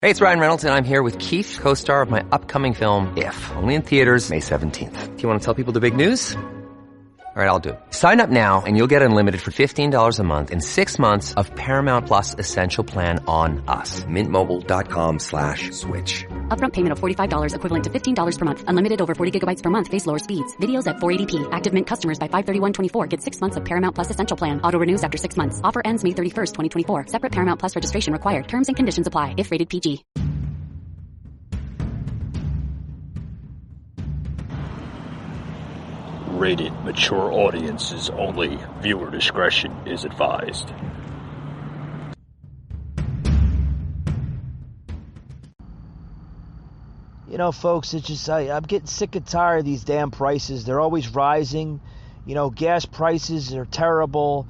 Hey, it's Ryan Reynolds, and I'm here with Keith, co-star of my upcoming film, If, only in theaters May 17th. Do you want to tell people the big news? All right, I'll do it. Sign up now and you'll get unlimited for $15 a month and 6 months of Paramount Plus Essential Plan on us. MintMobile.com/switch. Upfront payment of $45 equivalent to $15 per month. Unlimited over 40 gigabytes per month. Face lower speeds. Videos at 480p. Active Mint customers by 531.24 get 6 months of Paramount Plus Essential Plan. Auto renews after 6 months. Offer ends May 31st, 2024. Separate Paramount Plus registration required. Terms and conditions apply if rated PG. Rated mature audiences only. Viewer discretion is advised. You know, folks, it's just, I'm getting sick and tired of these damn prices. They're always rising. You know, gas prices are terrible.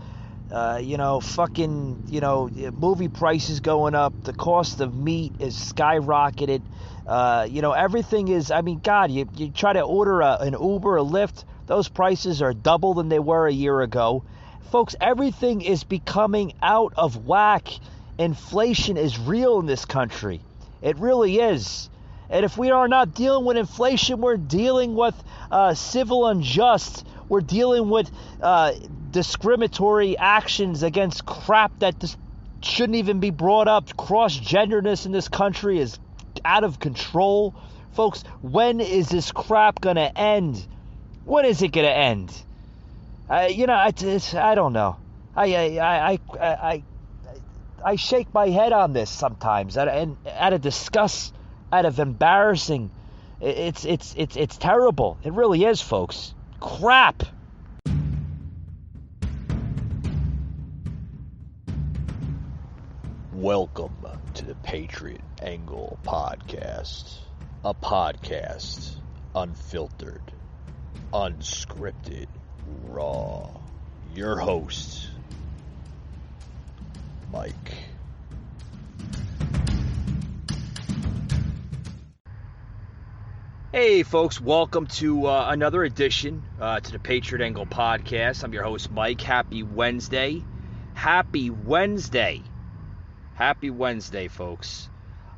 Movie prices going up. The cost of meat is skyrocketed. Everything is, God, you try to order an Uber, a Lyft, those prices are double than they were a year ago. Folks, everything is becoming out of whack. Inflation is real in this country. It really is. And if we are not dealing with inflation, we're dealing with civil unjust. We're dealing with discriminatory actions against crap that shouldn't even be brought up. Cross-genderness in this country is out of control. Folks, when is this crap going to end? When is it going to end? I don't know. I shake my head on this sometimes, and out of disgust, out of embarrassing. It's terrible. It really is, folks. Crap. Welcome to the Patriot Angle Podcast. A podcast unfiltered, unscripted, raw. Your host, Mike. Hey, folks, welcome to another edition to the Patriot Angle Podcast. I'm your host, Mike. Happy Wednesday. Happy Wednesday. Happy Wednesday, folks.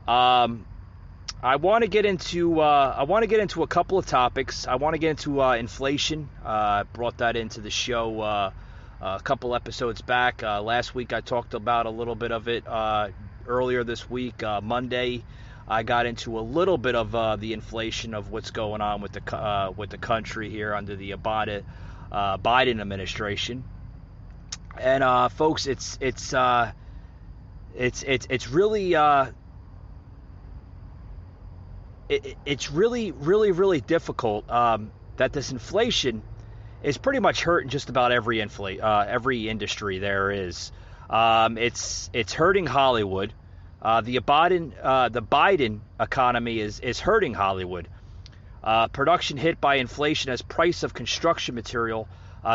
I want to get into a couple of topics. I want to get into inflation. Brought that into the show a couple episodes back. Last week I talked about a little bit of it. Earlier this week, Monday, I got into a little bit of the inflation of what's going on with the country here under the Biden administration. And folks, it's really it's really difficult that this inflation is pretty much hurting just about every industry there is. It's hurting Hollywood. The Biden economy is hurting Hollywood. Production hit by inflation as price of construction material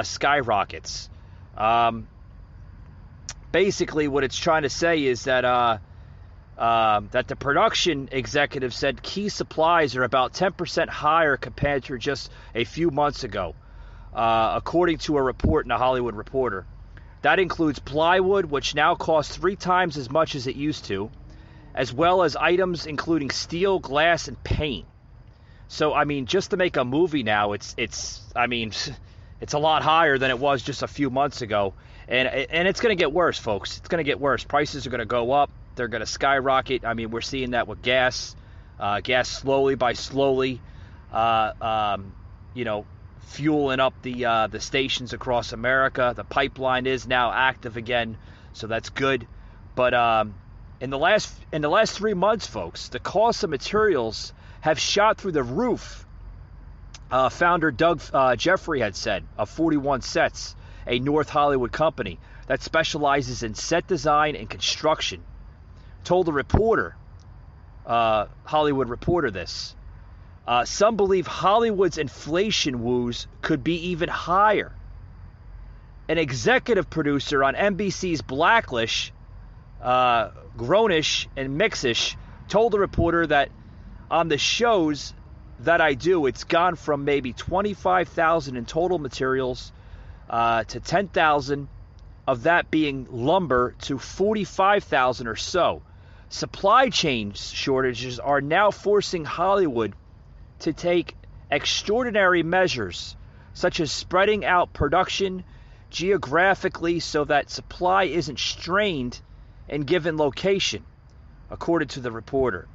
skyrockets. Basically, what it's trying to say is that the production executive said key supplies are about 10% higher compared to just a few months ago, according to a report in the Hollywood Reporter. That includes plywood, which now costs 3 times as much as it used to, as well as items including steel, glass, and paint. So, just to make a movie now, it's a lot higher than it was just a few months ago. And it's going to get worse, folks. It's going to get worse. Prices are going to go up. They're going to skyrocket. We're seeing that with gas. Gas slowly, fueling up the stations across America. The pipeline is now active again, so that's good. But in the last 3 months, folks, the cost of materials have shot through the roof. Founder Doug Jeffrey had said of 41 Sets, a North Hollywood company that specializes in set design and construction, told the reporter, Hollywood Reporter, this. Some believe Hollywood's inflation woes could be even higher. An executive producer on NBC's Blackish, Grownish and Mixish, told the reporter that on the shows that I do, it's gone from maybe $25,000 in total materials to $10,000 of that being lumber to $45,000 or so. Supply chain shortages are now forcing Hollywood to take extraordinary measures, such as spreading out production geographically so that supply isn't strained in given location, according to the reporter.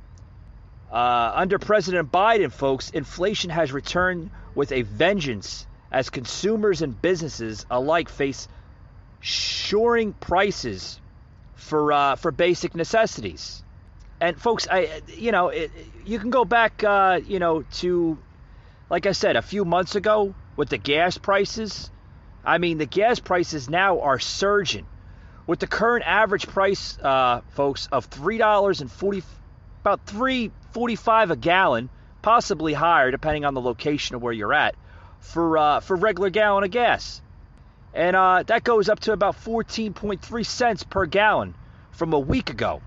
Under President Biden, folks, inflation has returned with a vengeance as consumers and businesses alike face soaring prices for basic necessities. And folks, you can go back, to, like I said, a few months ago with the gas prices. I mean, the gas prices now are surging. With the current average price, folks, of about $3.45 a gallon, possibly higher depending on the location of where you're at, for regular gallon of gas. And that goes up to about 14.3 cents per gallon from a week ago,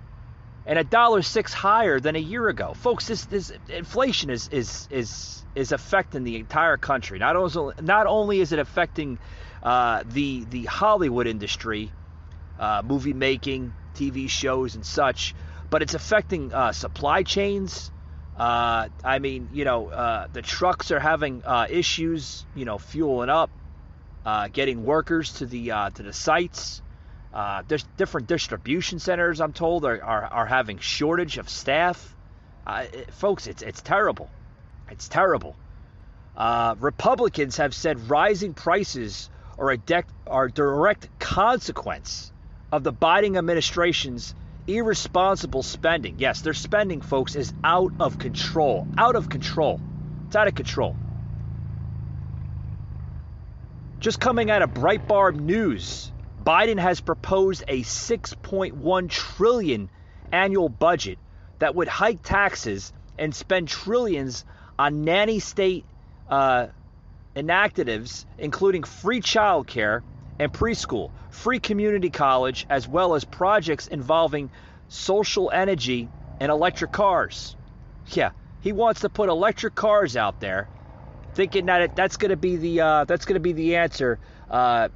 and $1.06 higher than a year ago. Folks, this inflation is affecting the entire country. Not only is it affecting the Hollywood industry, movie making, TV shows and such, but it's affecting supply chains. The trucks are having issues, fueling up, getting workers to the sites. There's different distribution centers, I'm told, are having shortage of staff. Folks, it's terrible. It's terrible. Republicans have said rising prices are a direct consequence of the Biden administration's irresponsible spending. Yes, their spending, folks, is out of control. Out of control. It's out of control. Just coming out of Breitbart News, Biden has proposed a $6.1 trillion annual budget that would hike taxes and spend trillions on nanny state initiatives, including free childcare and preschool, free community college, as well as projects involving social energy and electric cars. Yeah, he wants to put electric cars out there, thinking that that's going to be the answer to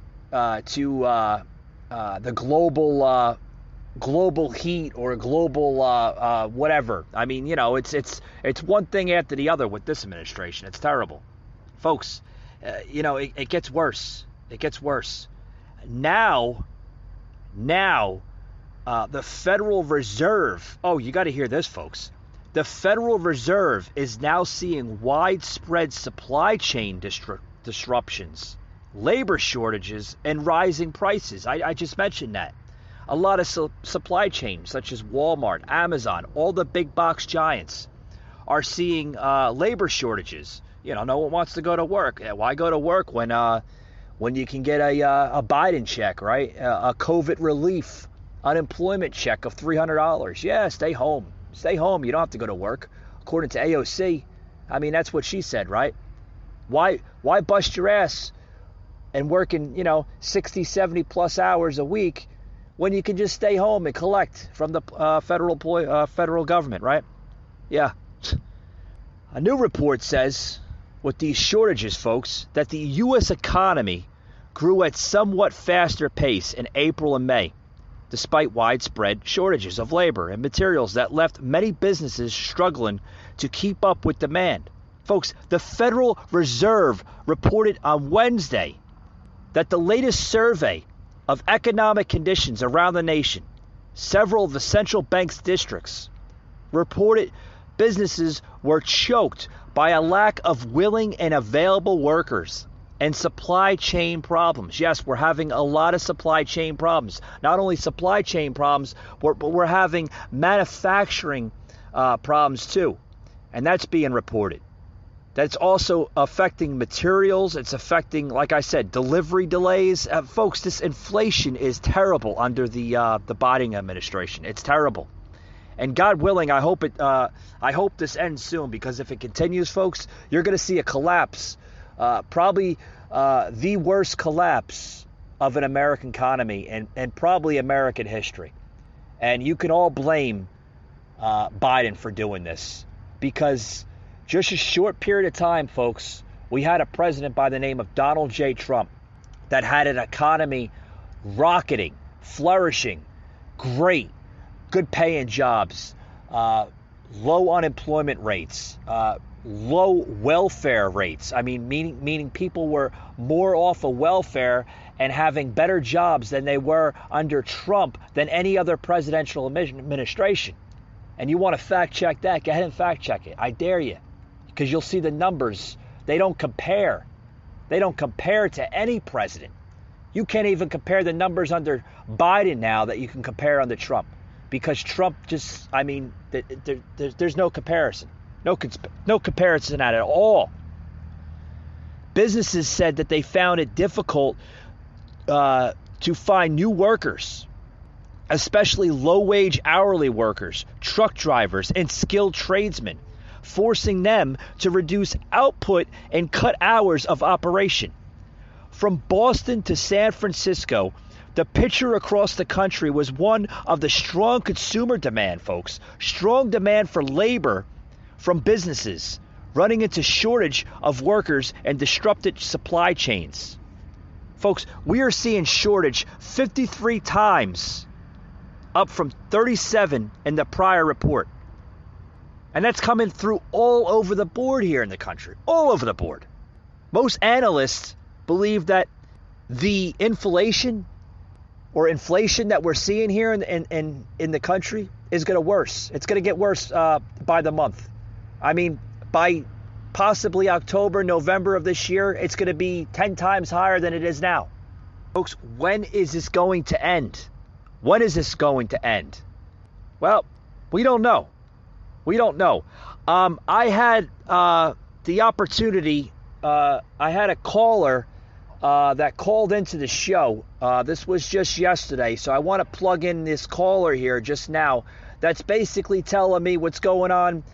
the global heat or global whatever. I mean, it's one thing after the other with this administration. It's terrible, folks. It gets worse. It gets worse. Now, the Federal Reserve. Oh, you got to hear this, folks. The Federal Reserve is now seeing widespread supply chain disruptions, labor shortages, and rising prices. I just mentioned that. A lot of supply chains, such as Walmart, Amazon, all the big box giants, are seeing labor shortages. No one wants to go to work. Why go to work when you can get a Biden check, right? A COVID relief unemployment check of $300. Yeah, stay home. Stay home. You don't have to go to work. According to AOC, I mean, that's what she said, right? Why bust your ass and working, 60, 70 plus hours a week when you can just stay home and collect from the federal government, right? Yeah. A new report says, with these shortages, folks, that the U.S. economy grew at somewhat faster pace in April and May, despite widespread shortages of labor and materials that left many businesses struggling to keep up with demand. Folks, the Federal Reserve reported on Wednesday that the latest survey of economic conditions around the nation, several of the central bank's districts, reported businesses were choked by a lack of willing and available workers and supply chain problems. Yes, we're having a lot of supply chain problems. Not only supply chain problems, but we're having manufacturing problems too. And that's being reported. That's also affecting materials. It's affecting, like I said, delivery delays. Folks, this inflation is terrible under the Biden administration. It's terrible. And God willing, I hope this ends soon, because if it continues, folks, you're going to see a collapse, probably the worst collapse of an American economy and probably American history. And you can all blame Biden for doing this, because just a short period of time, folks, we had a president by the name of Donald J. Trump that had an economy rocketing, flourishing, great. good paying jobs, low unemployment rates, low welfare rates. I mean, meaning people were more off of welfare and having better jobs than they were under Trump than any other presidential administration. And you want to fact check that? Go ahead and fact check it. I dare you, because you'll see the numbers. They don't compare. They don't compare to any president. You can't even compare the numbers under Biden now that you can compare under Trump, because Trump just, I mean, there's no comparison. No comparison at all. Businesses said that they found it difficult to find new workers, especially low-wage hourly workers, truck drivers, and skilled tradesmen, forcing them to reduce output and cut hours of operation. From Boston to San Francisco, the picture across the country was one of the strong consumer demand, folks. Strong demand for labor from businesses, running into shortage of workers and disrupted supply chains. Folks, we are seeing shortage 53 times, up from 37 in the prior report. And that's coming through all over the board here in the country, all over the board. Most analysts believe that the inflation that we're seeing here in the country is going to worse. It's going to get worse by the month. I mean, by possibly October, November of this year, it's going to be 10 times higher than it is now. Folks, when is this going to end? When is this going to end? Well, we don't know. We don't know. I had the opportunity, I had a caller that called into the show. This was just yesterday, so I want to plug in this caller here just now that's basically telling me what's going on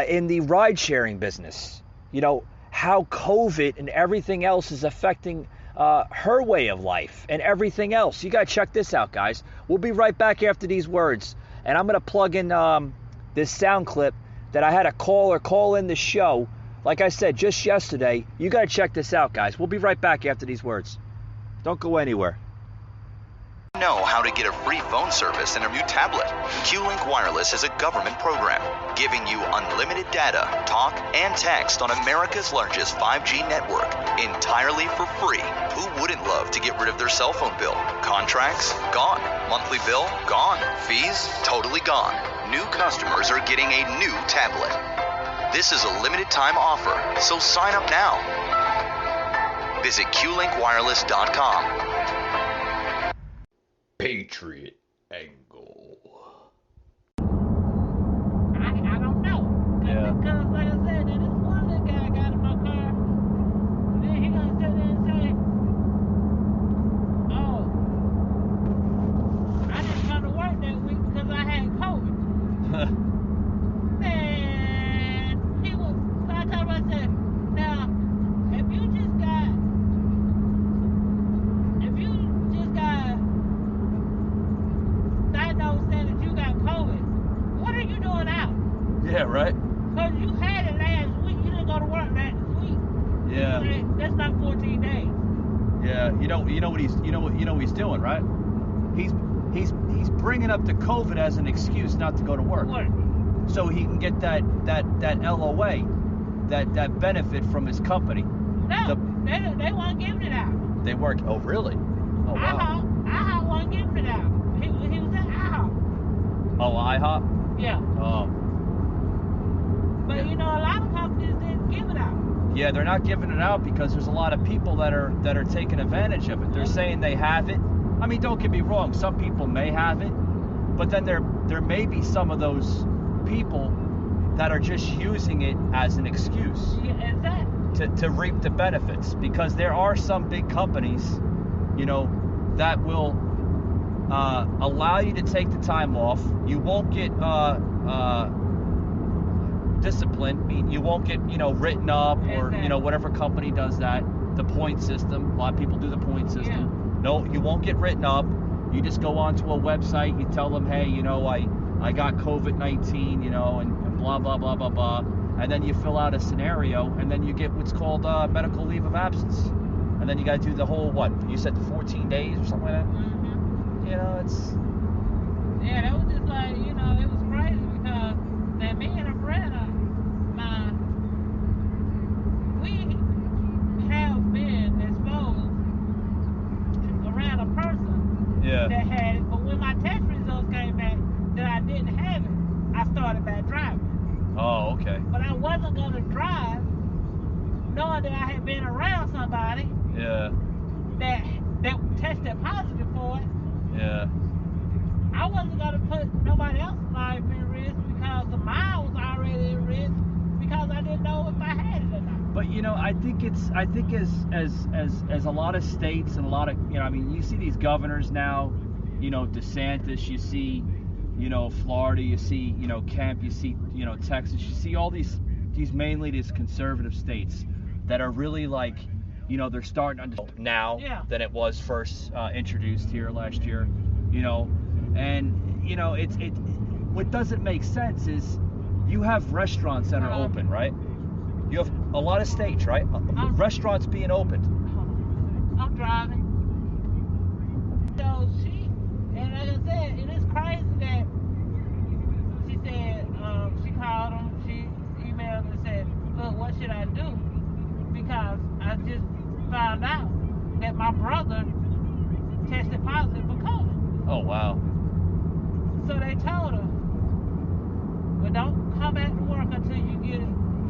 in the ride-sharing business. You know, how COVID and everything else is affecting her way of life and everything else. You got to check this out, guys. We'll be right back after these words. And I'm going to plug in this sound clip that I had a caller call in the show. Like I said, just yesterday. You got to check this out, guys. We'll be right back after these words. Don't go anywhere. Know how to get a free phone service and a new tablet. Q-Link Wireless is a government program giving you unlimited data, talk, and text on America's largest 5G network entirely for free. Who wouldn't love to get rid of their cell phone bill? Contracts? Gone. Monthly bill? Gone. Fees? Totally gone. New customers are getting a new tablet. This is a limited time offer, so sign up now. Visit QLinkWireless.com. Patriot Angle. I don't know. Yeah. Because like I said, this one little guy got in my car, and then he gonna sit there and say, oh, I didn't come to work that week because I had COVID. Man, he was, so I told him, I said, now, if you just got diagnosed saying that you got COVID, what are you doing out? Yeah, right? Because you had it last week. You didn't go to work last week. Yeah. That's not 14 days. Yeah, you know what he's doing, right? He's bringing up the COVID as an excuse not to go to work. So he can get that LOA, that benefit from his company. No, they weren't giving it out. They work. Oh, really? Oh, wow. IHOP wasn't giving it out. He was at IHOP. Oh, IHOP? Yeah. Oh. But you know, a lot of companies didn't give it out. Yeah, they're not giving it out because there's a lot of people that are taking advantage of it. They're saying they have it. I mean, don't get me wrong. Some people may have it, but then there may be some of those people that are just using it as an excuse. Yeah, exactly. To reap the benefits, because there are some big companies, you know, that will allow you to take the time off. You won't get disciplined. You won't get, you know, written up, or you know, whatever company does that. The point system. A lot of people do the point system. Yeah. No, you won't get written up. You just go onto a website. You tell them, hey, you know, I got COVID-19, you know, and blah blah blah blah blah. And then you fill out a scenario, and then you get what's called medical leave of absence. And then you got to do the whole, what, you said 14 days or something like that? Mm-hmm. You know, it's... Yeah, that was just like, it was crazy because that me and a friend of mine, we have been exposed around a person Yeah. that had it, but when my test results came back that I didn't have it, I started back driving. Oh, okay. But I wasn't going to drive knowing that I had been around somebody Yeah. that tested positive for it. Yeah. I wasn't going to put nobody else's life in risk because mine was already in risk because I didn't know if I had it or not. But I think as a lot of states and a lot of you see these governors now, DeSantis, you see, Florida, you see, Kemp, you see, Texas, you see all these mainly these conservative states that are really like, they're starting to understand now than it was first introduced here last year, and it's what doesn't make sense is you have restaurants that are open, right? You have a lot of states, right? Restaurants being opened. I'm driving. So and like I said, it is crazy that she said, she called him, she emailed and said, look, what should I do? Because I just found out that my brother tested positive for COVID. Oh, wow. So they told her, well, don't come back to work until you get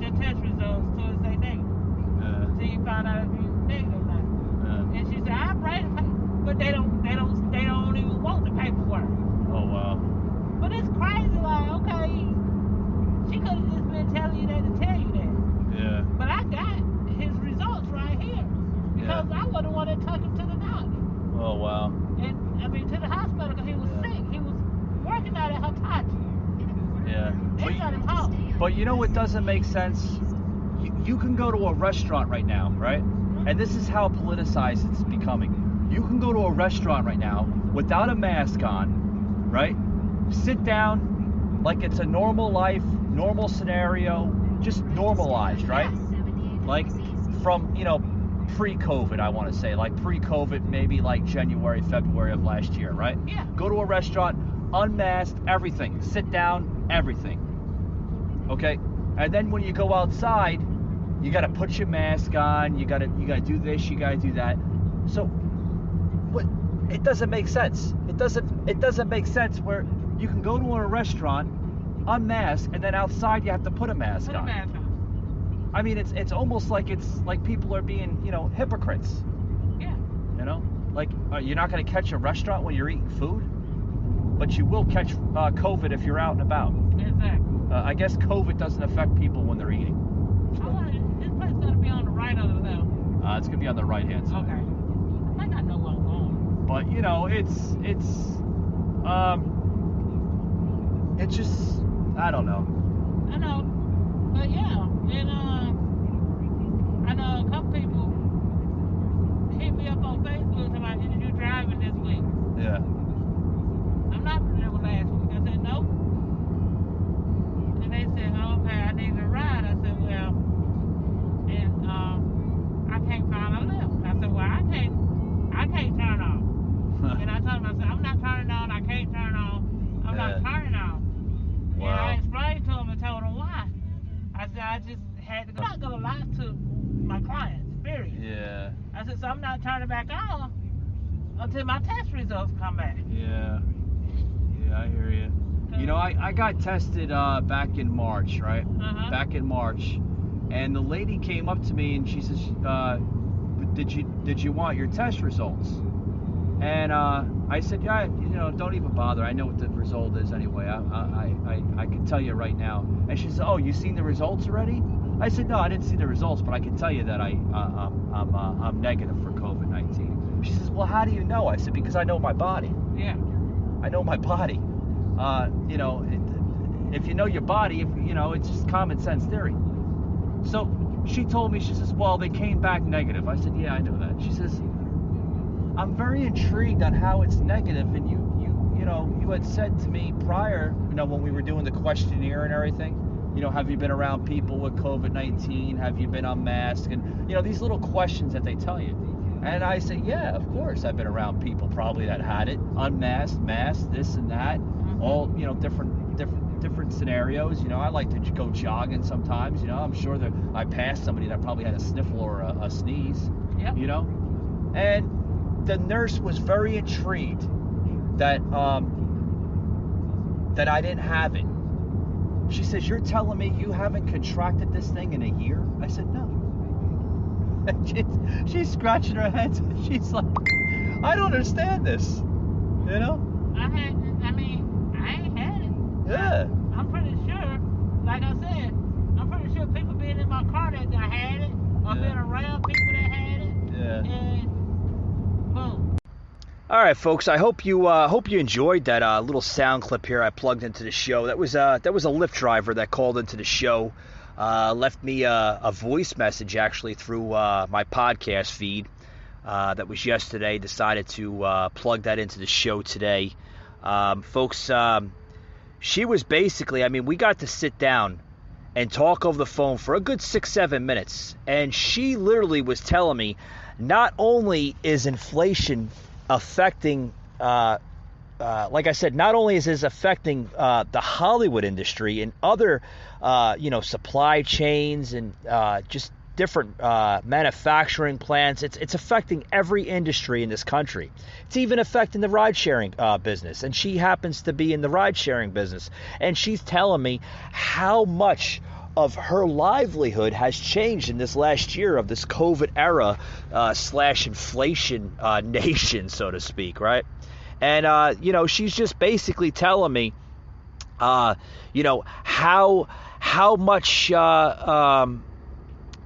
your test results till it say negative. Till you find out if you're negative or not. And she said, I'm ready, but they don't even want the paperwork. Oh, wow. But it's crazy, like, okay, she could have just been telling you that to tell you that. Yeah. But I got his results right here because I wasn't the one that took him to the doctor. Oh, wow. And to the hospital because he was sick. He was working out at Hitachi. Yeah. They sent him home. But you know what doesn't make sense? You can go to a restaurant right now, right? And this is how politicized it's becoming. You can go to a restaurant right now without a mask on, right? Sit down like it's a normal life, normal scenario, just normalized, right? Like from, pre-COVID, I want to say, like pre-COVID, maybe like January, February of last year, right? Yeah. Go to a restaurant, unmasked, everything, sit down, everything. Okay? And then when you go outside, you got to put your mask on, you got to do this, you got to do that. So what it doesn't make sense. It doesn't make sense where you can go to a restaurant unmasked and then outside you have to put a mask on. I mean, it's almost like people are being, hypocrites. Yeah. Like you're not going to catch a restaurant when you're eating food, but you will catch COVID if you're out and about. Exactly. I guess COVID doesn't affect people when they're eating. This place is going to be on the right or the left? It's going to be on the right hand side. Okay. I think I know where I'm going. But it's just, I don't know. I know. But yeah, and I know a couple people hit me up on Facebook talking about, you driving this week? Yeah. I'm not there last week. I said, nope. And they said, oh, okay, I need a ride. I said, well, and I can't find a Lyft. I said, well, I can't turn off. And I told him, I said, I'm not turning on. I can't turn on. I'm not turning off. Wow. And I explained to him and told him why. I said, I just had to go. I'm not going to lie to my clients, period. Yeah. I said, so I'm not turning back on until my test results come back. Yeah. Yeah, I hear you. I got tested back in March, right? Uh-huh. Back in March. And the lady came up to me and she says, did you want your test results? And I said, yeah, don't even bother. I know what the result is anyway. I can tell you right now. And she said, oh, you seen the results already? I said, no, I didn't see the results, but I can tell you that I'm negative for COVID-19. She says, well, how do you know? I said, because I know my body. Yeah. I know my body. If you know your body, it's just common sense theory. So she told me, she says, well, they came back negative. I said, yeah, I know that. She says, I'm very intrigued on how it's negative, and you had said to me prior, when we were doing the questionnaire and everything, have you been around people with COVID-19? Have you been unmasked? And these little questions that they tell you. And I said, yeah, of course I've been around people probably that had it, unmasked, masked, this and that. all, different scenarios. I like to go jogging sometimes. I'm sure that I passed somebody that probably had a sniffle or a sneeze. Yep. And the nurse was very intrigued that that I didn't have it. She says, "You're telling me you haven't contracted this thing in a year?" I said, "No." And she's scratching her head. She's like, "I don't understand this." I ain't had it. Yeah. I'm pretty sure, like I said, I'm pretty sure people being in my car that had it, or being around people that had it, and boom. All right, folks. I hope you enjoyed that little sound clip here I plugged into the show. That was a Lyft driver that called into the show, left me a voice message actually through my podcast feed. That was yesterday. Decided to plug that into the show today, folks. She was basically, we got to sit down and talk over the phone for a good 6-7 minutes, and she literally was telling me not only is inflation affecting, like I said, not only is this affecting the Hollywood industry and other, supply chains and just different manufacturing plants. It's affecting every industry in this country. It's even affecting the ride-sharing business, and she happens to be in the ride-sharing business. And she's telling me how much of her livelihood has changed in this last year of this COVID era / inflation nation, so to speak, right? And, she's just basically telling me, how much,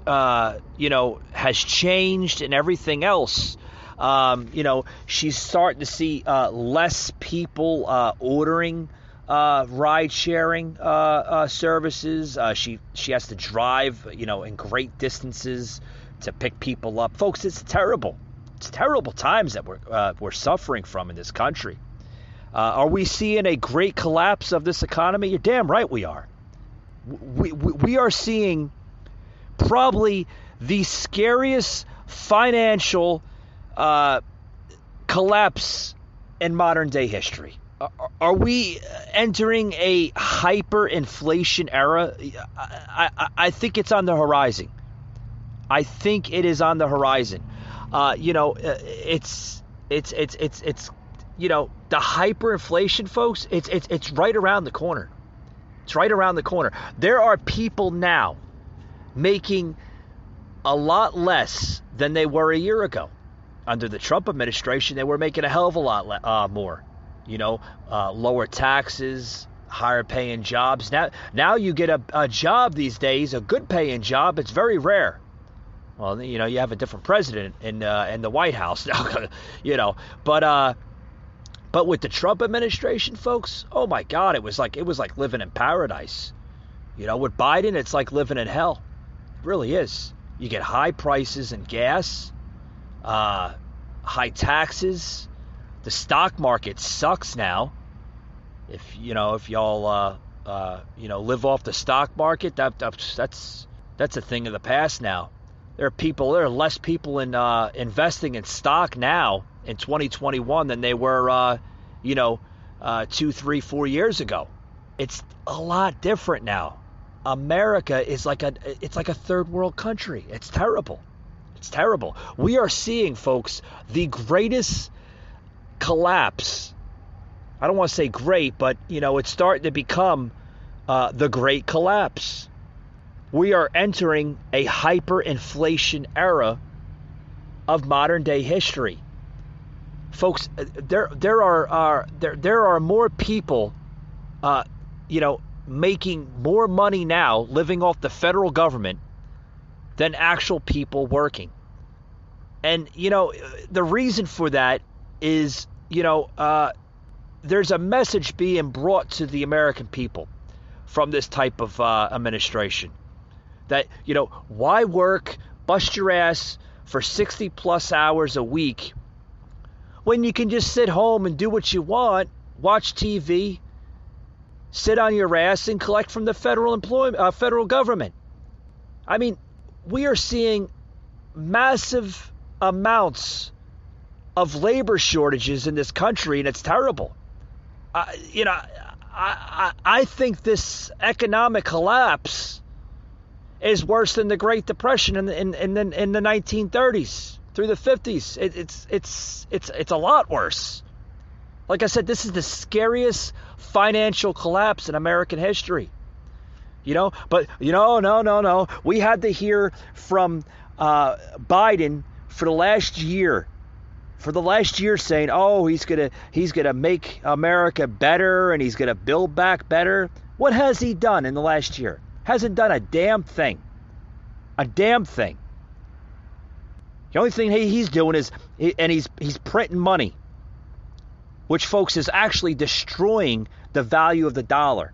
has changed and everything else. She's starting to see less people ordering ride-sharing services. She has to drive, in great distances to pick people up. Folks, it's terrible. It's terrible times that we're suffering from in this country. Are we seeing a great collapse of this economy? You're damn right we are. We are seeing probably the scariest financial collapse in modern day history. Are we entering a hyperinflation era? I think it's on the horizon. I think it is on the horizon. It's the hyperinflation, folks. It's right around the corner. It's right around the corner. There are people now making a lot less than they were a year ago. Under the Trump administration, they were making a hell of a lot more. Lower taxes, higher paying jobs. Now you get a job these days, a good paying job. It's very rare. Well, you have a different president in the White House now, but with the Trump administration, folks, oh my God, it was like living in paradise. With Biden, it's like living in hell. It really is. You get high prices in gas, high taxes. The stock market sucks now. If y'all live off the stock market, that's a thing of the past now. There are less people in investing in stock now in 2021 than they were 2, 3, 4 years ago. It's a lot different now. America is like a third world country. It's terrible. It's terrible. We are seeing, folks, the greatest collapse. I don't want to say great, but it's starting to become the great collapse. We are entering a hyperinflation era of modern day history. Folks, there are more people making more money now living off the federal government than actual people working. And the reason for that is there's a message being brought to the American people from this type of administration that why work, bust your ass for 60 plus hours a week when you can just sit home and do what you want, watch TV, sit on your ass and collect from the federal government. We are seeing massive amounts of labor shortages in this country, and it's terrible. I think this economic collapse is worse than the Great Depression in the 1930s through the 50s. It's a lot worse. Like I said, this is the scariest financial collapse in American history. But no. We had to hear from Biden for the last year saying, oh, he's gonna make America better and he's gonna build back better. What has he done in the last year? Hasn't done a damn thing. A damn thing. The only thing he's doing is, he's printing money, which, folks, is actually destroying the value of the dollar.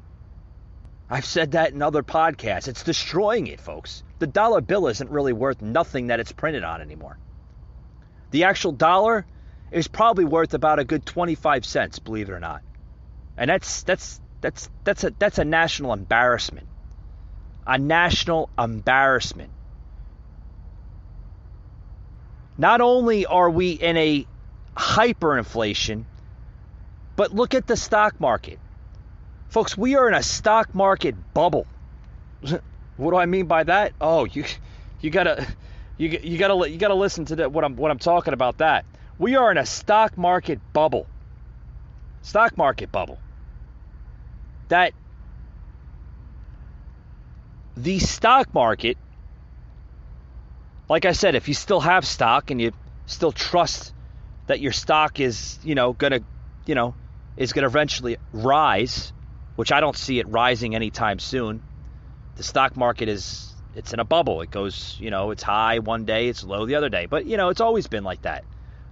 I've said that in other podcasts. It's destroying it, folks. The dollar bill isn't really worth nothing that it's printed on anymore. The actual dollar is probably worth about a good 25 cents, believe it or not. And that's a national embarrassment. A national embarrassment. Not only are we in a hyperinflation, but look at the stock market. Folks, we are in a stock market bubble. What do I mean by that? Oh, you gotta listen to what I'm talking about. That we are in a stock market bubble. Stock market bubble. That the stock market, like I said, if you still have stock and you still trust that your stock is, gonna eventually rise, which I don't see it rising anytime soon. The stock market it's in a bubble. It goes, it's high one day, it's low the other day. But, it's always been like that.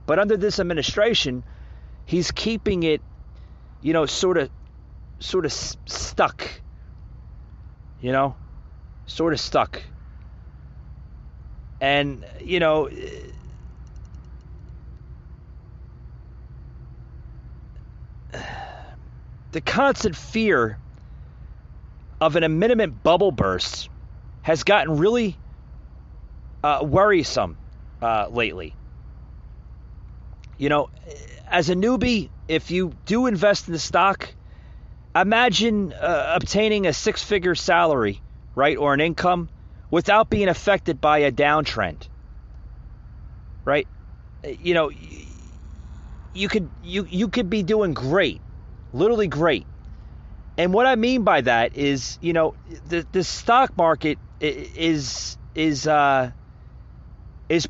But under this administration, he's keeping it, sort of stuck. Sort of stuck. And, the constant fear of an imminent bubble burst has gotten really worrisome lately. As a newbie, if you do invest in the stock, imagine obtaining a six-figure salary, right, or an income without being affected by a downtrend, right? You could be doing great, literally great. And what I mean by that is, the stock market is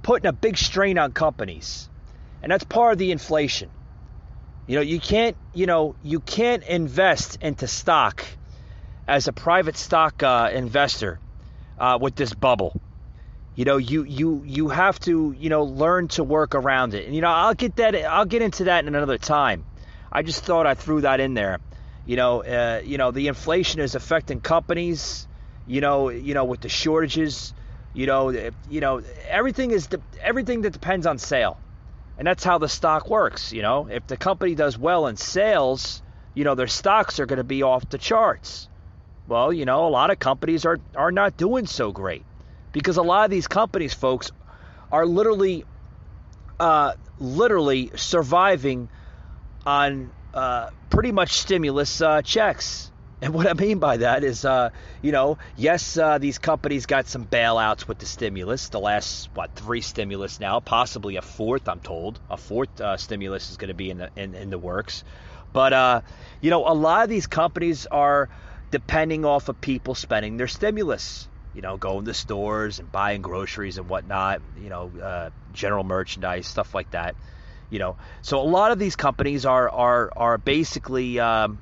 putting a big strain on companies, and that's part of the inflation. You can't invest into stock as a private stock investor with this bubble. You have to learn to work around it. And I'll get into that in another time. I just thought I threw that in there. The inflation is affecting companies, with the shortages, everything that depends on sale. And that's how the stock works. If the company does well in sales, their stocks are going to be off the charts. Well, a lot of companies are not doing so great because a lot of these companies, folks, are literally surviving on pretty much stimulus checks. And what I mean by that is, yes, these companies got some bailouts with the stimulus. The last, 3 stimulus now, possibly a fourth, I'm told. A fourth stimulus is going to be in the works. But, a lot of these companies are depending off of people spending their stimulus. Going to stores and buying groceries and whatnot, general merchandise, stuff like that. So a lot of these companies are basically are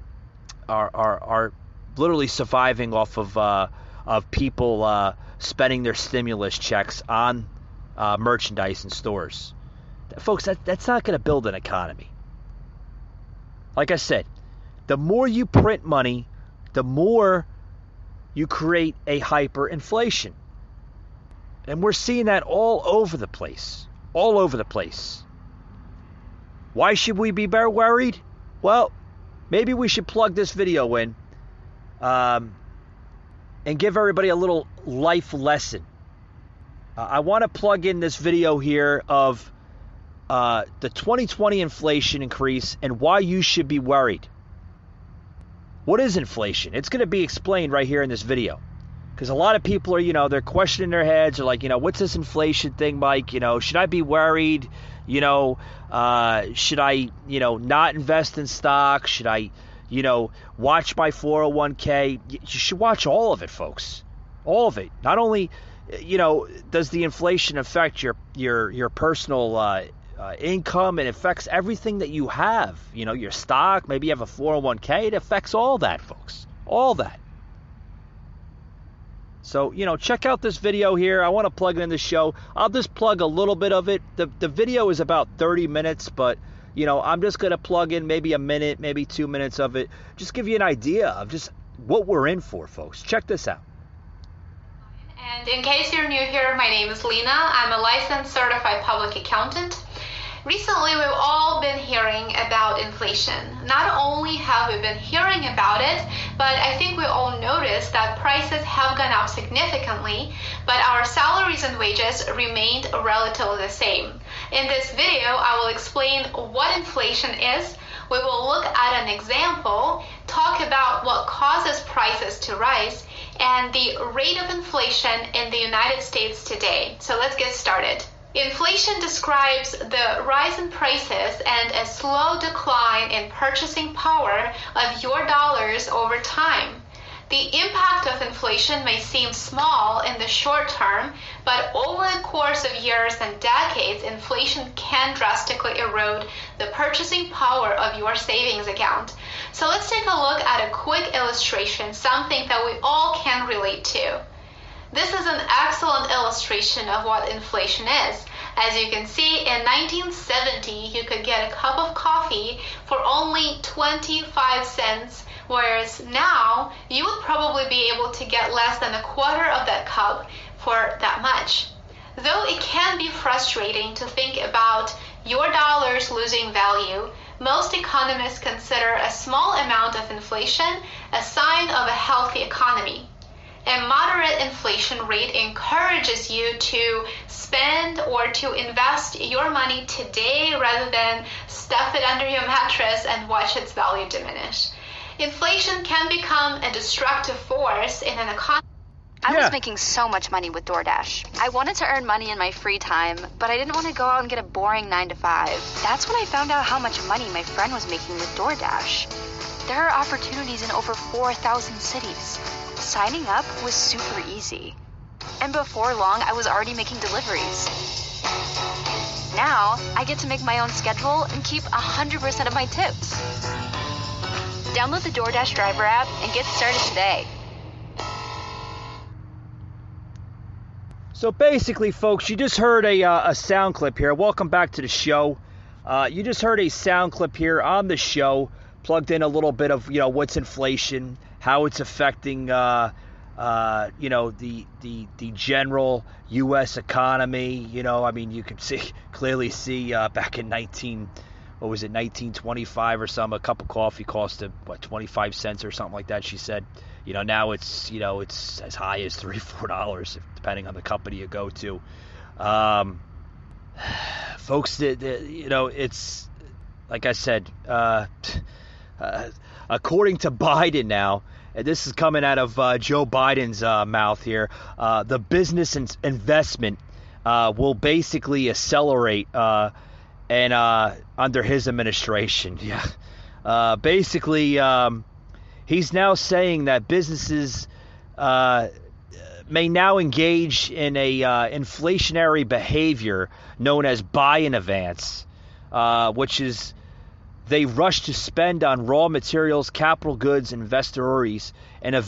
literally surviving off of people spending their stimulus checks on merchandise in stores. Folks, that's not going to build an economy. Like I said, the more you print money, the more you create a hyperinflation. And we're seeing that all over the place. All over the place. Why should we be worried? Well, maybe we should plug this video in and give everybody a little life lesson. I want to plug in this video here of the 2020 inflation increase and why you should be worried. What is inflation? It's going to be explained right here in this video. Because a lot of people are, they're questioning their heads. They're like, what's this inflation thing, Mike? Should I be worried? Should I, not invest in stock? Should I, watch my 401k? You should watch all of it, folks. All of it. Not only, does the inflation affect your personal income, it affects everything that you have. Your stock, maybe you have a 401k. It affects all that, folks. All that. So, check out this video here. I want to plug it in the show. I'll just plug a little bit of it. The video is about 30 minutes, but, I'm just going to plug in maybe a minute, maybe 2 minutes of it. Just give you an idea of just what we're in for, folks. Check this out. And in case you're new here, my name is Lena. I'm a licensed certified public accountant. Recently, we've all been hearing about inflation. Not only have we been hearing about it, but I think we all noticed that prices have gone up significantly, but our salaries and wages remained relatively the same. In this video, I will explain what inflation is. We will look at an example, talk about what causes prices to rise, and the rate of inflation in the United States today. So let's get started. Inflation describes the rise in prices and a slow decline in purchasing power of your dollars over time. The impact of inflation may seem small in the short term, but over the course of years and decades, inflation can drastically erode the purchasing power of your savings account. So let's take a look at a quick illustration, something that we all can relate to. This is an excellent illustration of what inflation is. As you can see, in 1970, you could get a cup of coffee for only 25 cents, whereas now you would probably be able to get less than a quarter of that cup for that much. Though it can be frustrating to think about your dollars losing value, most economists consider a small amount of inflation a sign of a healthy economy. A moderate inflation rate encourages you to spend or to invest your money today rather than stuff it under your mattress and watch its value diminish. Inflation can become a destructive force in an economy. I was making so much money with DoorDash. I wanted to earn money in my free time, but I didn't want to go out and get a boring 9 to 5. That's when I found out how much money my friend was making with DoorDash. There are opportunities in over 4,000 cities. Signing up was super easy. And before long, I was already making deliveries. Now, I get to make my own schedule and keep 100% of my tips. Download the DoorDash driver app and get started today. So basically, folks, you just heard a sound clip here. Welcome back to the show. You just heard a sound clip here on the show, plugged in a little bit of, what's inflation, how it's affecting, the general U.S. economy. You can clearly see back in 1925 or something, a cup of coffee cost 25 cents or something like that. She said, now it's as high as $3-4 depending on the company you go to. Folks, it's like I said, according to Biden now, and this is coming out of Joe Biden's mouth here, the business investment will basically accelerate and under his administration. Yeah. Basically, he's now saying that businesses may now engage in a inflationary behavior known as buy in advance, which is they rush to spend on raw materials, capital goods, and investors in an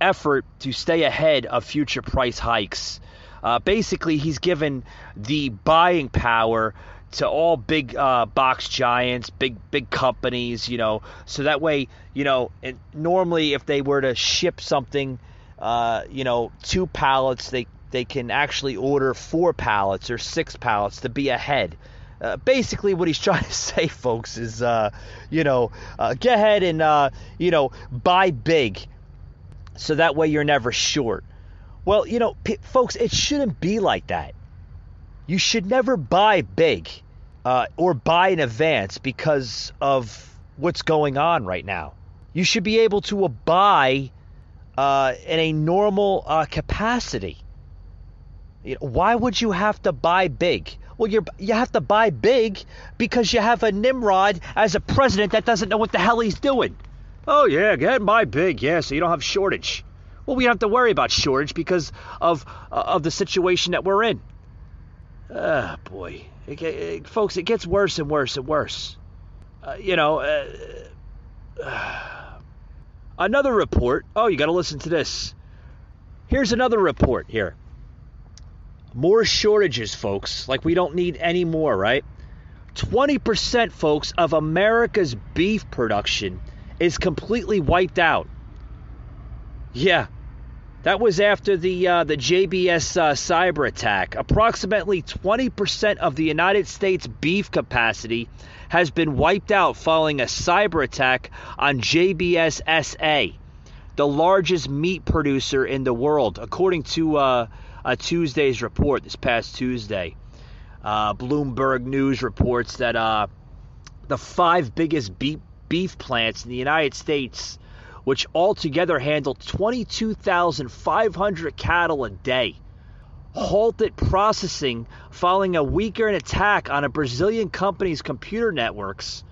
effort to stay ahead of future price hikes. Basically, he's given the buying power to all big box giants, big companies, so that way, normally if they were to ship something, 2 pallets, they can actually order 4 pallets or 6 pallets to be ahead. Basically, what he's trying to say, folks, is, get ahead and, buy big so that way you're never short. Well, folks, it shouldn't be like that. You should never buy big or buy in advance because of what's going on right now. You should be able to buy in a normal capacity. Why would you have to buy big? Well, you have to buy big because you have a Nimrod as a president that doesn't know what the hell he's doing. Oh, yeah, go ahead and buy big, yeah, so you don't have shortage. Well, we don't have to worry about shortage because of the situation that we're in. Boy. Folks, it gets worse and worse and worse. Another report. Oh, you got to listen to this. Here's another report here. More shortages, folks. Like we don't need any more, right? 20%, folks, of America's beef production is completely wiped out. Yeah. That was after the JBS cyber attack. Approximately 20% of the United States beef capacity has been wiped out following a cyber attack on JBS SA, the largest meat producer in the world, according to a Tuesday's report this past Tuesday. Bloomberg News reports that the 5 biggest beef plants in the United States, which altogether handle 22,500 cattle a day, halted processing following a weekend attack on a Brazilian company's computer networks,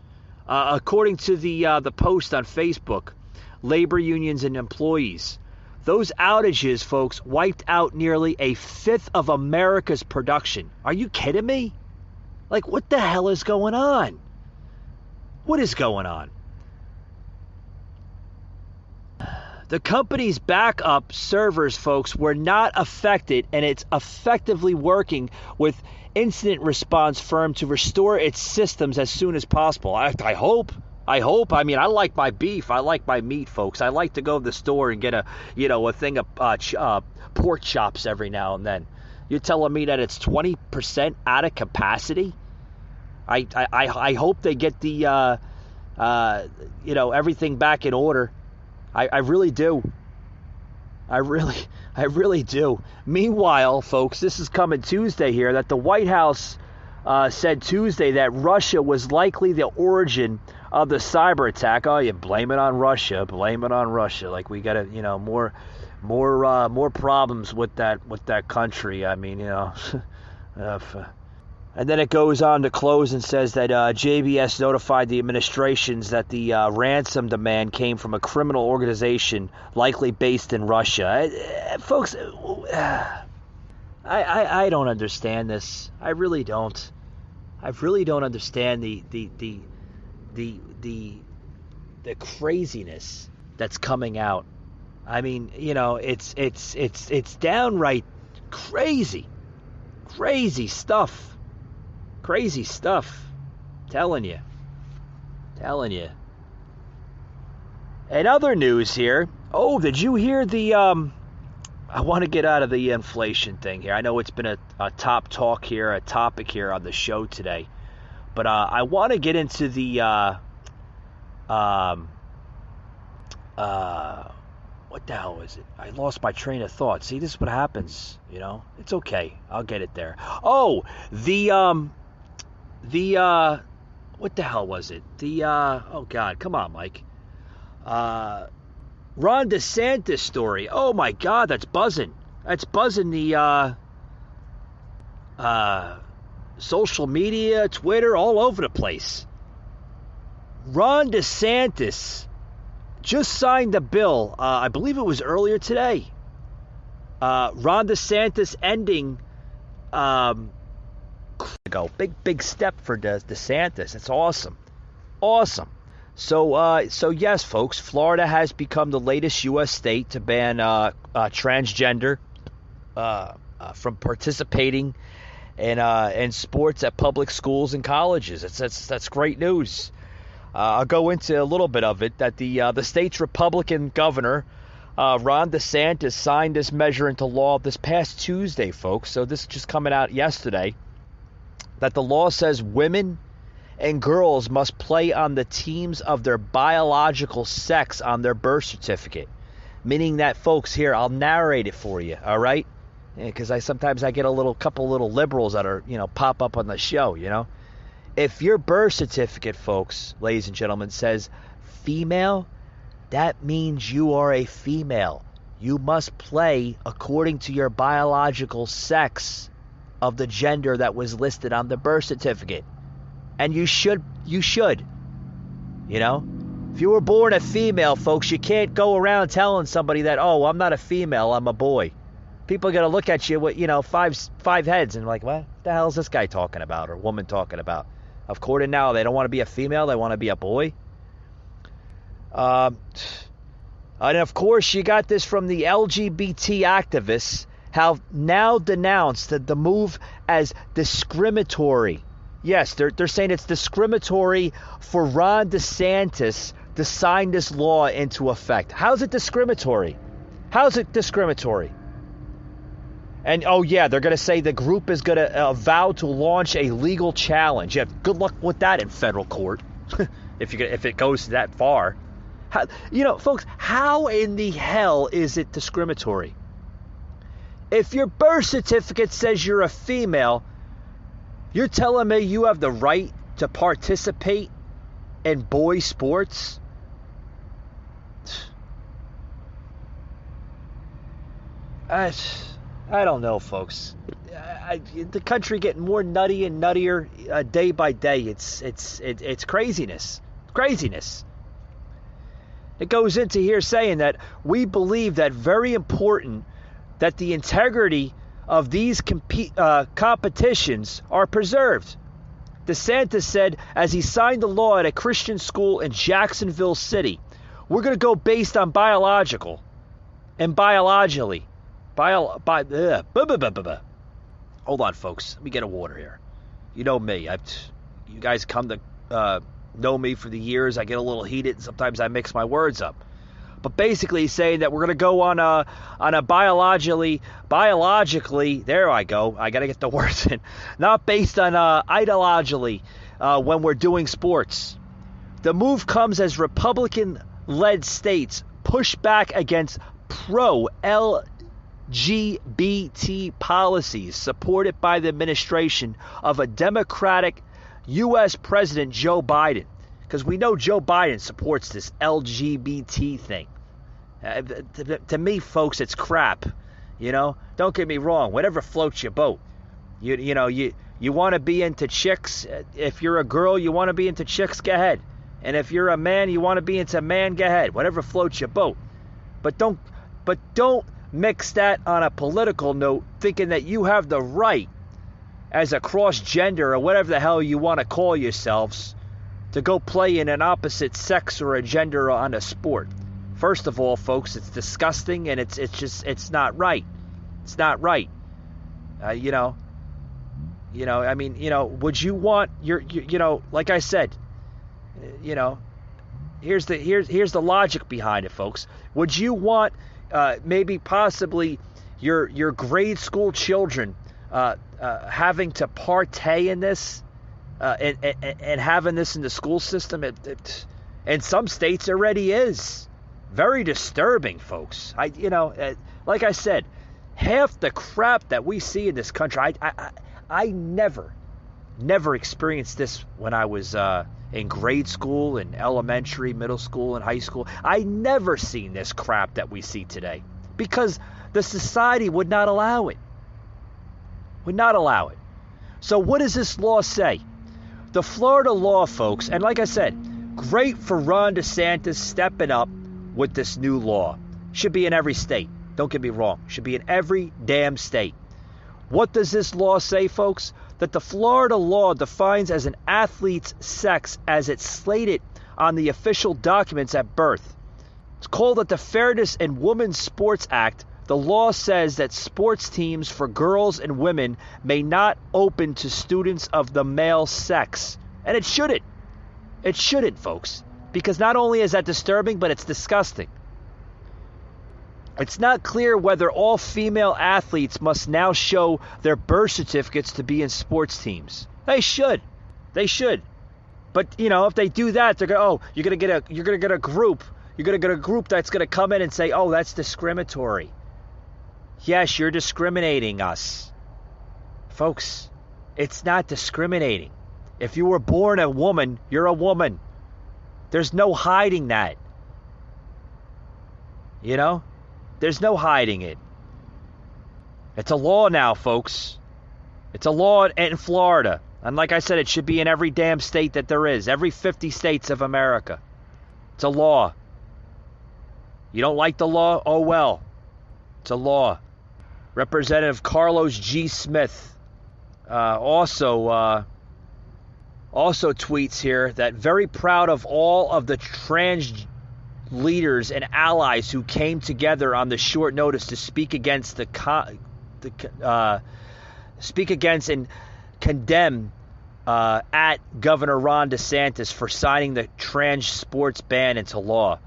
according to the post on Facebook, labor unions and employees. Those outages, folks, wiped out nearly a fifth of America's production. Are you kidding me? Like, what the hell is going on? What is going on? The company's backup servers, folks, were not affected, and it's effectively working with incident response firm to restore its systems as soon as possible. I hope. I mean, I like my beef. I like my meat, folks. I like to go to the store and get a thing of pork chops every now and then. You're telling me that it's 20% out of capacity? I hope they get the everything back in order. I really do. I really do. Meanwhile, folks, this is coming Tuesday here, that the White House said Tuesday that Russia was likely the origin of the cyber attack. Oh, you blame it on Russia. Blame it on Russia. Like we got more problems with that country. I mean, And then it goes on to close and says that JBS notified the administrations that the ransom demand came from a criminal organization likely based in Russia. Folks, I don't understand this. I really don't. I really don't understand the craziness that's coming out. I mean, it's downright crazy stuff. Crazy stuff. Telling you. And other news here. Oh, did you hear the I want to get out of the inflation thing here. I know it's been a topic here on the show today. But I want to get into the what the hell is it? I lost my train of thought. See, this is what happens, It's okay. I'll get it there. Oh, what the hell was it? Oh God, come on, Mike. Ron DeSantis story. Oh my God, that's buzzing. That's buzzing the social media, Twitter, all over the place. Ron DeSantis just signed a bill. I believe it was earlier today. Ron DeSantis ending. Big step for DeSantis. It's awesome. So yes, folks, Florida has become the latest U.S. state to ban transgender from participating in sports at public schools and colleges. That's great news. I'll go into a little bit of it. That the state's Republican governor Ron DeSantis signed this measure into law this past Tuesday, folks. So this is just coming out yesterday. That the law says women and girls must play on the teams of their biological sex on their birth certificate. Meaning that, folks, here, I'll narrate it for you, all right? Because sometimes I get a couple little liberals that are, pop up on the show, If your birth certificate, folks, ladies and gentlemen, says female, that means you are a female. You must play according to your biological sex of the gender that was listed on the birth certificate. And you should. You know? If you were born a female, folks, you can't go around telling somebody that, oh, I'm not a female, I'm a boy. People are going to look at you with, five heads and like, what the hell is this guy talking about or woman talking about? Of course, now they don't want to be a female, they want to be a boy. And of course, you got this from the LGBT activists, have now denounced the move as discriminatory. Yes, they're saying it's discriminatory for Ron DeSantis to sign this law into effect. How's it discriminatory? How's it discriminatory? And, oh, yeah, they're going to say the group is going to vow to launch a legal challenge. Yeah, good luck with that in federal court, if it goes that far. Folks, how in the hell is it discriminatory? If your birth certificate says you're a female, you're telling me you have the right to participate in boy sports? I don't know, folks. The country getting more nutty and nuttier day by day. It's craziness. Craziness. It goes into here saying that we believe that very important that the integrity of these competitions are preserved. DeSantis said as he signed the law at a Christian school in Jacksonville City, we're going to go based on biological and biologically. Hold on, folks. Let me get a water here. You know me. You guys come to know me for the years. I get a little heated and sometimes I mix my words up. But basically saying that we're going to go on a biologically, there I go. I got to get the words in. Not based on ideologically when we're doing sports. The move comes as Republican-led states push back against pro-LGBT policies supported by the administration of a Democratic U.S. President Joe Biden. Because we know Joe Biden supports this LGBT thing. To me, folks, it's crap. Don't get me wrong. Whatever floats your boat. You want to be into chicks. If you're a girl, you want to be into chicks, go ahead. And if you're a man, you want to be into man, go ahead. Whatever floats your boat. But don't mix that on a political note, thinking that you have the right as a cross-gender or whatever the hell you want to call yourselves to go play in an opposite sex or a gender on a sport. First of all, folks, it's disgusting and it's not right. It's not right. Would you want like I said, here's the logic behind it, folks. Would you want maybe possibly your grade school children having to partay in this and having this in the school system? It in some states already is. Very disturbing, folks. Like I said, half the crap that we see in this country, I never experienced this when I was in grade school, in elementary, middle school, and high school. I never seen this crap that we see today because the society would not allow it. Would not allow it. So what does this law say? The Florida law, folks, and like I said, great for Ron DeSantis stepping up with this new law. Should be in every state. Don't get me wrong. Should be in every damn state. What does this law say, folks? That the Florida law defines as an athlete's sex as it's slated on the official documents at birth. It's called the Fairness in Women's Sports Act. The law says that sports teams for girls and women may not open to students of the male sex. And it shouldn't. It shouldn't, folks. Because not only is that disturbing, but it's disgusting. It's not clear whether all female athletes must now show their birth certificates to be in sports teams. They should. They should. But, if they do that, they're going, you're going to get a group. You're going to get a group that's going to come in and say, oh, that's discriminatory. Yes, you're discriminating us. Folks, it's not discriminating. If you were born a woman, you're a woman. There's no hiding that. You know? There's no hiding it. It's a law now, folks. It's a law in Florida. And like I said, it should be in every damn state that there is. Every 50 states of America. It's a law. You don't like the law? Oh well. It's a law. Representative Carlos G. Smith also tweets here that very proud of all of the trans leaders and allies who came together on the short notice to speak against speak against and condemn at Governor Ron DeSantis for signing the trans sports ban into law.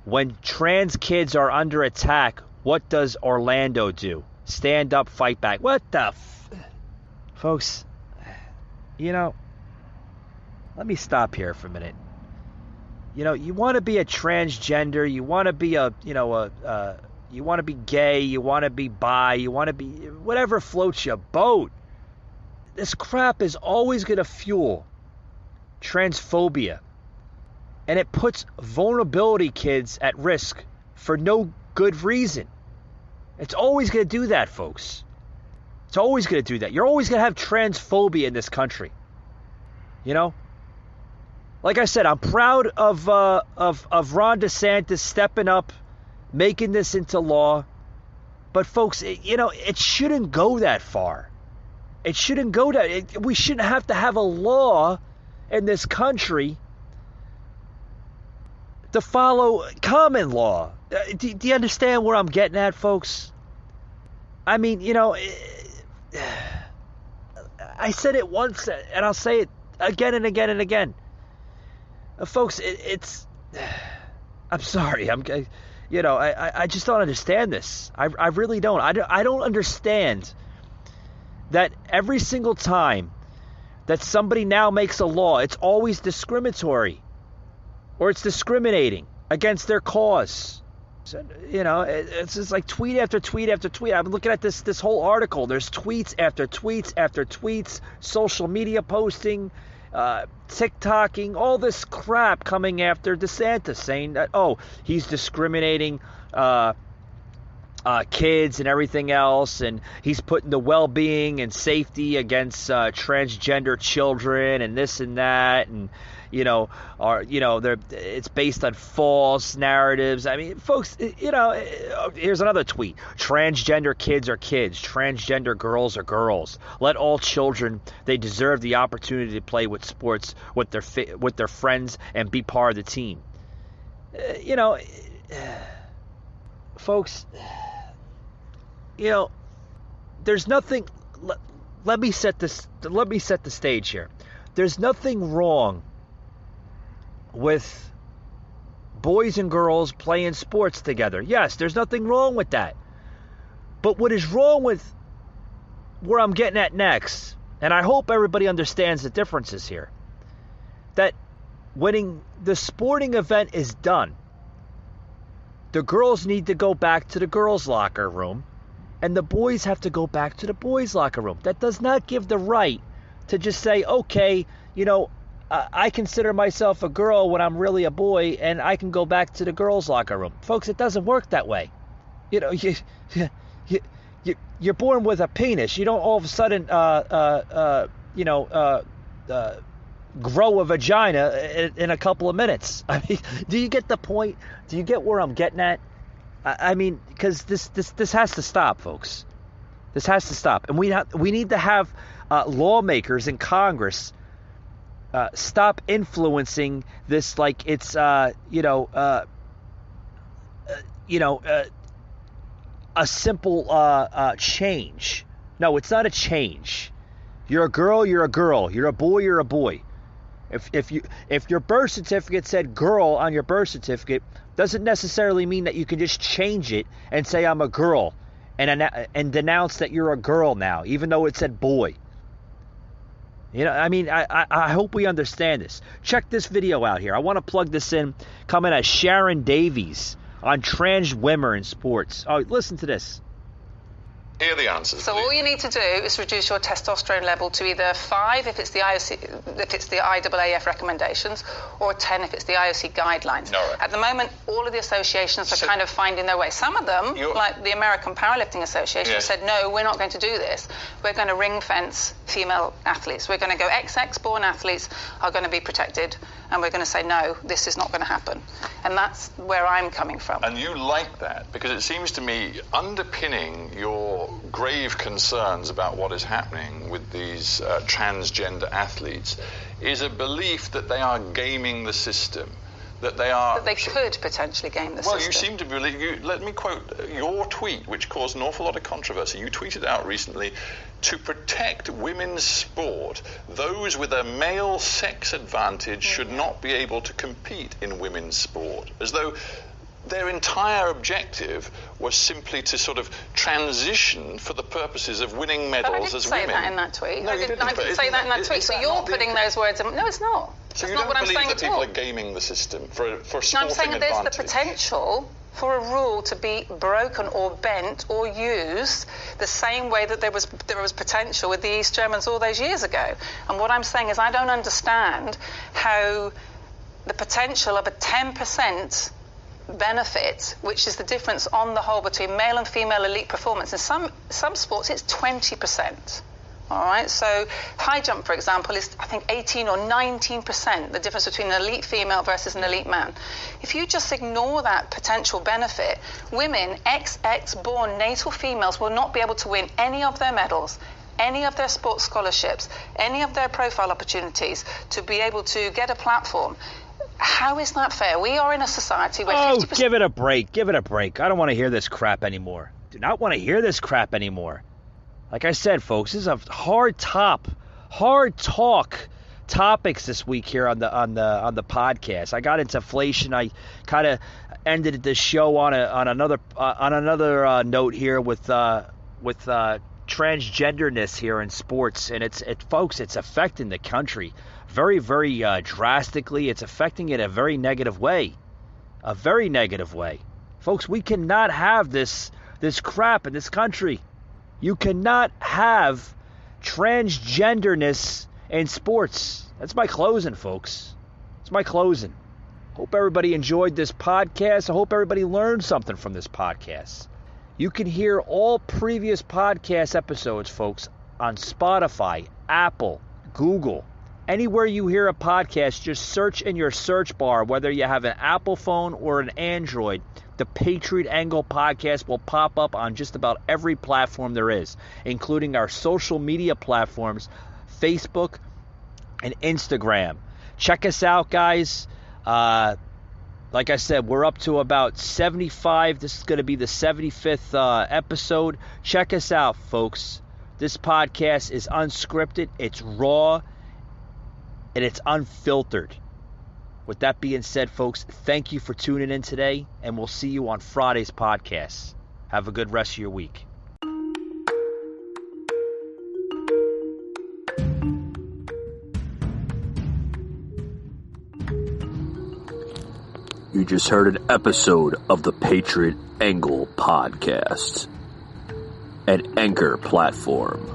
When trans kids are under attack, what does Orlando do? Stand up, fight back. What the folks, you know, let me stop here for a minute. You know, you want to be a transgender, you want to be you want to be gay, you want to be bi, you want to be whatever floats your boat. This crap is always going to fuel transphobia. And it puts vulnerability kids at risk for no good reason. It's always going to do that, folks. It's always going to do that. You're always going to have transphobia in this country. You know? Like I said, I'm proud of Ron DeSantis stepping up, making this into law. But folks, it shouldn't go that far. It shouldn't go that. We shouldn't have to have a law in this country to follow common law. Do you understand where I'm getting at, folks? I mean, I said it once, and I'll say it again and again and again. Folks, it's. I'm sorry. I just don't understand this. I really don't. I don't understand that every single time that somebody now makes a law, it's always discriminatory. Or it's discriminating against their cause. So, it's just like tweet after tweet after tweet. I'm looking at this whole article. There's tweets after tweets after tweets, social media posting, TikToking, all this crap coming after DeSantis, saying that, he's discriminating kids and everything else, and he's putting the well-being and safety against transgender children and this and that, and it's based on false narratives. I mean, folks, here's another tweet. Transgender kids are kids. Transgender girls are girls. Let all children, they deserve the opportunity to play with sports with their friends and be part of the team. Folks, there's nothing. Let me set the stage here. There's nothing wrong with boys and girls playing sports together. Yes, there's nothing wrong with that. But what is wrong with where I'm getting at next, and I hope everybody understands the differences here, that when the sporting event is done, the girls need to go back to the girls' locker room, and the boys have to go back to the boys' locker room. That does not give the right to just say, okay, I consider myself a girl when I'm really a boy, and I can go back to the girls' locker room. Folks, it doesn't work that way. You're born with a penis. You don't all of a sudden, grow a vagina in a couple of minutes. I mean, do you get the point? Do you get where I'm getting at? I mean, because this has to stop, folks. This has to stop, and we need to have lawmakers in Congress stop influencing this like it's a simple change. No, it's not a change. You're a girl, you're a girl. You're a boy, you're a boy. If your birth certificate said girl on your birth certificate, doesn't necessarily mean that you can just change it and say I'm a girl and denounce that you're a girl now, even though it said boy. I hope we understand this. Check this video out here. I want to plug this in. Coming at Sharon Davies on trans women in sports. Oh, listen to this. Here are the answers. So all you need to do is reduce your testosterone level to either 5 if it's the IAAF recommendations, or 10 if it's the IOC guidelines. No, right. At the moment, all of the associations are kind of finding their way. Some of them, like the American Powerlifting Association, have said, no, we're not going to do this. We're going to ring fence female athletes. We're going to go XX-born athletes are going to be protected, and we're going to say, no, this is not going to happen. And that's where I'm coming from. And you like that, because it seems to me underpinning your grave concerns about what is happening with these transgender athletes is a belief that they are gaming the system, that they are... That they could potentially game the system. Well, you seem to believe... let me quote your tweet, which caused an awful lot of controversy. You tweeted out recently, to protect women's sport, those with a male sex advantage should not be able to compete in women's sport, as though their entire objective was simply to sort of transition for the purposes of winning medals as women. I didn't say that in that tweet. No, I didn't say that in that tweet. So you're putting those words in... No, it's not. So That's you not don't what I'm believe saying that at all. people are gaming the system for a sporting advantage? No, I'm saying that there's the potential for a rule to be broken or bent or used the same way that there was potential with the East Germans all those years ago. And what I'm saying is I don't understand how the potential of a 10% benefit, which is the difference on the whole between male and female elite performance. In some sports, it's 20%. All right, so high jump, for example, is I think 18 or 19%, the difference between an elite female versus an elite man. If you just ignore that potential benefit, women, XX-born natal females will not be able to win any of their medals, any of their sports scholarships, any of their profile opportunities to be able to get a platform. How is that fair? We are in a society where 50%... give it a break. Give it a break. I don't want to hear this crap anymore. Do not want to hear this crap anymore. Like I said, folks, this is a hard talk topics this week here on the podcast. I got into inflation. I kind of ended the show on another note here with transgenderness here in sports, and it's affecting the country very, very drastically. It's affecting it a very negative way, folks. We cannot have this crap in this country. You cannot have transgenderness in sports. That's my closing, folks. It's my closing. Hope everybody enjoyed this podcast. I hope everybody learned something from this podcast. You can hear all previous podcast episodes, folks, on Spotify, Apple, Google. Anywhere you hear a podcast, just search in your search bar, whether you have an Apple phone or an Android. The Patriot Angle podcast will pop up on just about every platform there is, including our social media platforms, Facebook and Instagram. Check us out, guys. Like I said, we're up to about 75. This is going to be the 75th episode. Check us out, folks. This podcast is unscripted, it's raw, and it's unfiltered. With that being said, folks, thank you for tuning in today, and we'll see you on Friday's podcast. Have a good rest of your week. You just heard an episode of the Patriot Angle podcast, an Anchor platform.